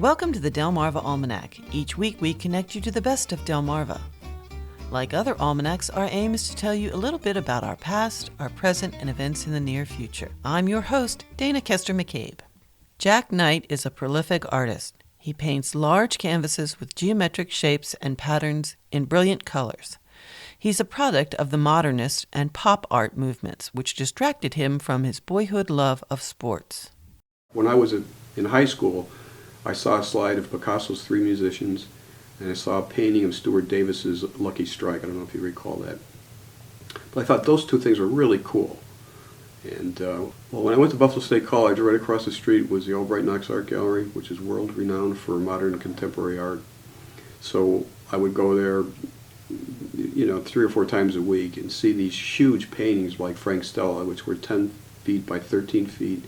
Welcome to the Delmarva Almanac. Each week we connect you to the best of Delmarva. Like other almanacs, our aim is to tell you a little bit about our past, our present, and events in the near future. I'm your host, Dana Kester McCabe. Jack Knight is a prolific artist. He paints large canvases with geometric shapes and patterns in brilliant colors. He's a product of the modernist and pop art movements, which distracted him from his boyhood love of sports. When I was in high school, I saw a slide of Picasso's Three Musicians, and I saw a painting of Stuart Davis's Lucky Strike. I don't know if you recall that. But I thought those two things were really cool. And when I went to Buffalo State College, right across the street was the Albright Knox Art Gallery, which is world-renowned for modern and contemporary art. So I would go there, 3 or 4 times a week and see these huge paintings like Frank Stella, which were 10 feet by 13 feet.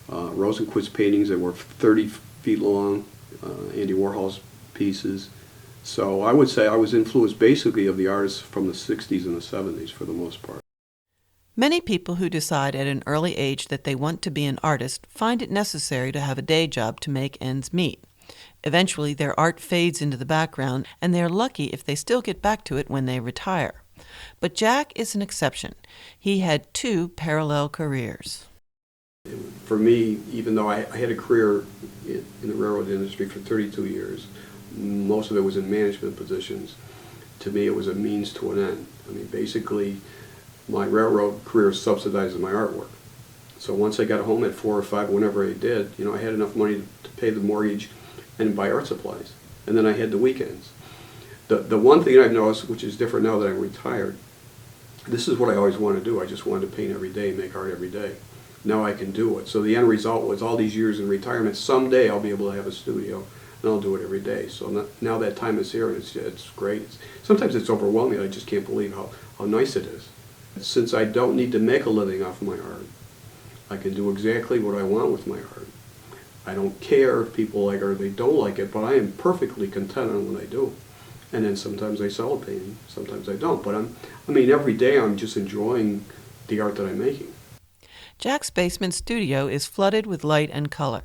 Rosenquist paintings that were 30 feet long, Andy Warhol's pieces. So I would say I was influenced basically of the artists from the 60s and the 70s for the most part. Many people who decide at an early age that they want to be an artist find it necessary to have a day job to make ends meet. Eventually, their art fades into the background, and they are lucky if they still get back to it when they retire. But Jack is an exception. He had 2 parallel careers. For me, even though I had a career in the railroad industry for 32 years, most of it was in management positions. To me, it was a means to an end. I mean, basically, my railroad career subsidized my artwork. So once I got home at 4 or 5, whenever I did, I had enough money to pay the mortgage and buy art supplies. And then I had the weekends. The one thing I've noticed, which is different now that I'm retired, this is what I always wanted to do. I just wanted to paint every day, make art every day. Now I can do it. So the end result was all these years in retirement, someday I'll be able to have a studio and I'll do it every day. So now that time is here and it's great. Sometimes it's overwhelming. I just can't believe how nice it is. Since I don't need to make a living off my art, I can do exactly what I want with my art. I don't care if people like it or they don't like it, but I am perfectly content on what I do. And then sometimes I sell a painting, sometimes I don't. But every day I'm just enjoying the art that I'm making. Jack's basement studio is flooded with light and color.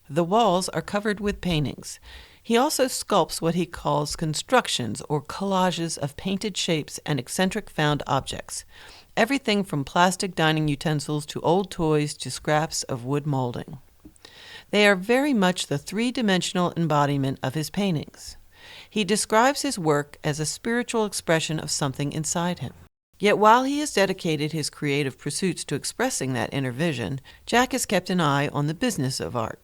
The walls are covered with paintings. He also sculpts what he calls constructions or collages of painted shapes and eccentric found objects. Everything from plastic dining utensils to old toys to scraps of wood molding. They are very much the 3-dimensional embodiment of his paintings. He describes his work as a spiritual expression of something inside him. Yet while he has dedicated his creative pursuits to expressing that inner vision, Jack has kept an eye on the business of art.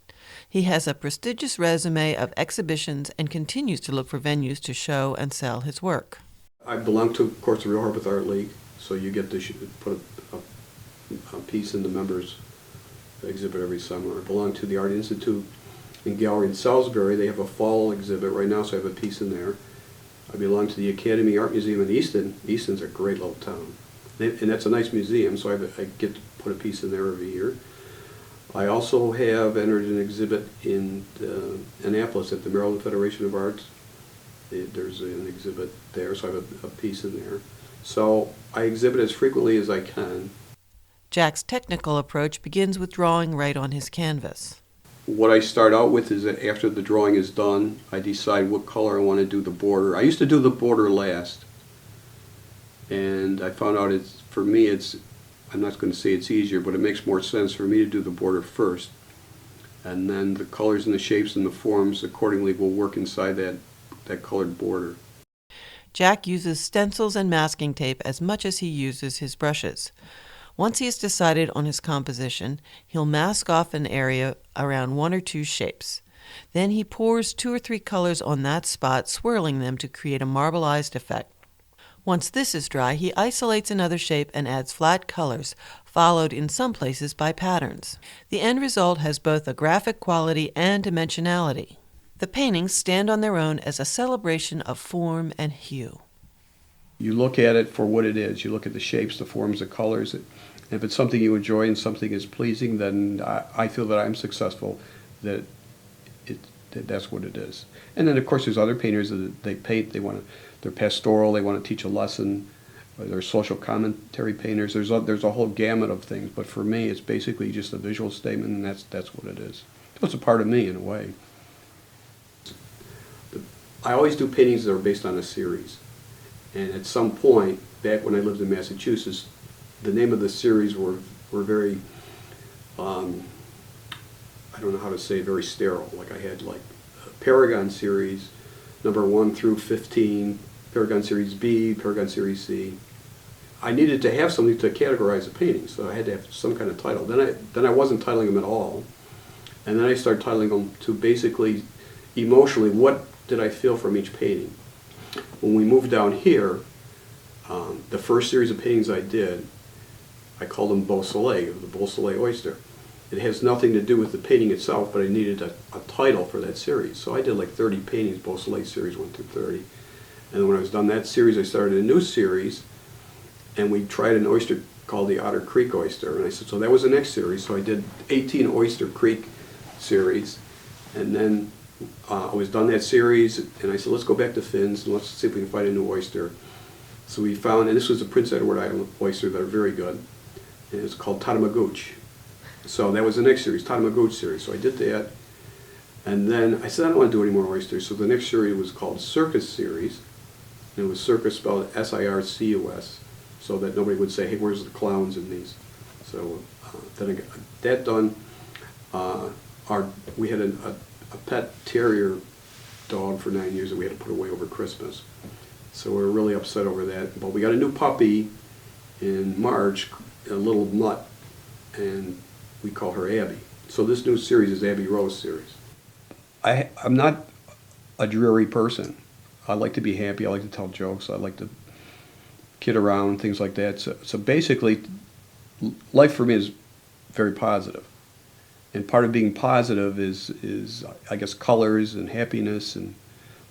He has a prestigious resume of exhibitions and continues to look for venues to show and sell his work. I belong to, of course, the Real Harpeth Art League, so you get to put a piece in the members' exhibit every summer. I belong to the Art Institute and Gallery in Salisbury. They have a fall exhibit right now, so I have a piece in there. I belong to the Academy Art Museum in Easton. Easton's a great little town. And that's a nice museum, so I get to put a piece in there every year. I also have entered an exhibit in Annapolis at the Maryland Federation of Arts. There's an exhibit there, so I have a piece in there. So I exhibit as frequently as I can. Jack's technical approach begins with drawing right on his canvas. What I start out with is that after the drawing is done, I decide what color I want to do the border. I used to do the border last, and I found out I'm not going to say it's easier, but it makes more sense for me to do the border first, and then the colors and the shapes and the forms accordingly will work inside that colored border. Jack uses stencils and masking tape as much as he uses his brushes. Once he has decided on his composition, he'll mask off an area around 1 or 2 shapes. Then he pours 2 or 3 colors on that spot, swirling them to create a marbleized effect. Once this is dry, he isolates another shape and adds flat colors, followed in some places by patterns. The end result has both a graphic quality and dimensionality. The paintings stand on their own as a celebration of form and hue. You look at it for what it is. You look at the shapes, the forms, the colors. If it's something you enjoy and something is pleasing, then I feel that I'm successful, that that's what it is. And then, of course, there's other painters that they paint. They're pastoral. They want to teach a lesson. There's social commentary painters. There's a whole gamut of things. But for me, it's basically just a visual statement, and that's what it is. So it's a part of me in a way. I always do paintings that are based on a series. And at some point, back when I lived in Massachusetts, the name of the series were very, I don't know how to say, very sterile. Like I had like a Paragon series, number 1 through 15, Paragon Series B, Paragon Series C. I needed to have something to categorize the paintings, so I had to have some kind of title. Then I wasn't titling them at all. And then I started titling them to basically, emotionally, what did I feel from each painting. When we moved down here, the first series of paintings I did, I called them Beau Soleil, the Beau Soleil oyster. It has nothing to do with the painting itself, but I needed a title for that series. So I did like 30 paintings, Beau Soleil series 1 through 30. And then when I was done that series, I started a new series, and we tried an oyster called the Otter Creek oyster. And I said, so that was the next series. So I did 18 Oyster Creek series, and then I was done that series, and I said, let's go back to Finn's and let's see if we can find a new oyster. So we found, and this was a Prince Edward Island oyster that are very good, and it's called Tatamagouche. So that was the next series, Tatamagouche series. So I did that, and then I said, I don't want to do any more oysters. So the next series was called Circus series, and it was Circus spelled S-I-R-C-U-S, so that nobody would say, hey, where's the clowns in these? So then I got that done. We had a pet terrier dog for 9 years that we had to put away over Christmas. So we were really upset over that. But we got a new puppy in March, a little mutt, and we call her Abby. So this new series is Abby Rose series. I'm not a dreary person. I like to be happy. I like to tell jokes. I like to kid around, things like that. So basically, life for me is very positive. And part of being positive is I guess colors and happiness and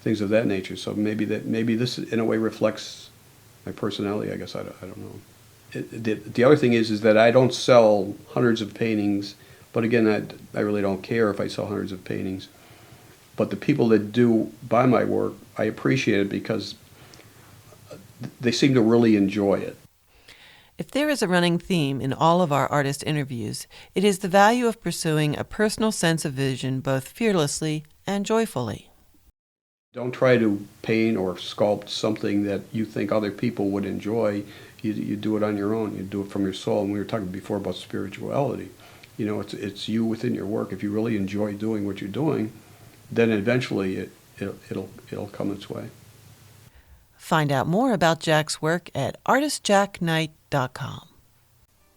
things of that nature. So maybe this in a way reflects my personality. I guess I don't know. The other thing is that I don't sell hundreds of paintings, but again I really don't care if I sell hundreds of paintings. But the people that do buy my work, I appreciate it because they seem to really enjoy it. If there is a running theme in all of our artist interviews, it is the value of pursuing a personal sense of vision both fearlessly and joyfully. Don't try to paint or sculpt something that you think other people would enjoy. You do it on your own. You do it from your soul. And we were talking before about spirituality. You know, it's you within your work. If you really enjoy doing what you're doing, then eventually it'll come its way. Find out more about Jack's work at artistjackknight.com.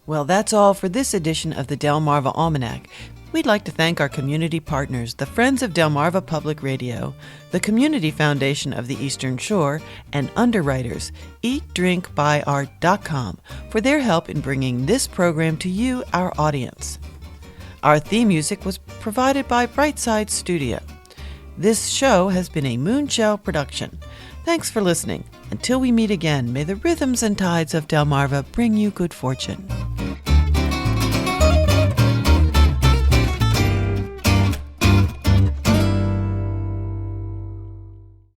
Well, that's all for this edition of the Delmarva Almanac. We'd like to thank our community partners, the Friends of Delmarva Public Radio, the Community Foundation of the Eastern Shore, and underwriters, eatdrinkbuyart.com, for their help in bringing this program to you, our audience. Our theme music was provided by Brightside Studio. This show has been a Moonshell production. Thanks for listening. Until we meet again, may the rhythms and tides of Delmarva bring you good fortune.